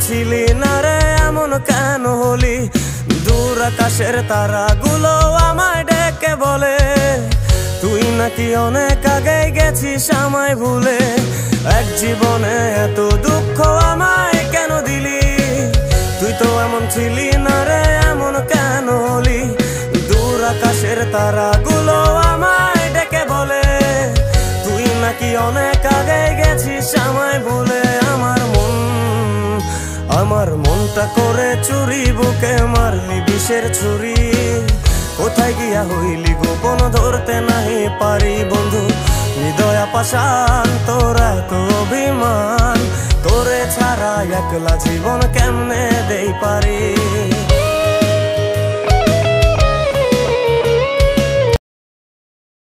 ছিলি না রে এমন কেন হলি? দূর আকাশের তারাগুলো আমায় ডেকে বলে তুই নাকি অনেক আগে গেছিস আমায় ভুলে। এক জীবনে এত দুঃখ আমায় কেন দিলি? তুই তো এমন ছিলি না রে এমন কেন হলি? দূর আকাশের তারাগুলো আমায় ডেকে বলে তুই নাকি অনেক আগে গেছিস আমায় ভুলে। আমার মনটা করে চুরি, বুকে মারলি বিষের ছুরি। কোথায় গিয়া হইলি গোপন ধরতে নাহি পারি বন্ধু। হৃদয় পাষাণ তোর এত অভিমান, তোরে ছাড়া একলা জীবন কেমনে দেই পারি।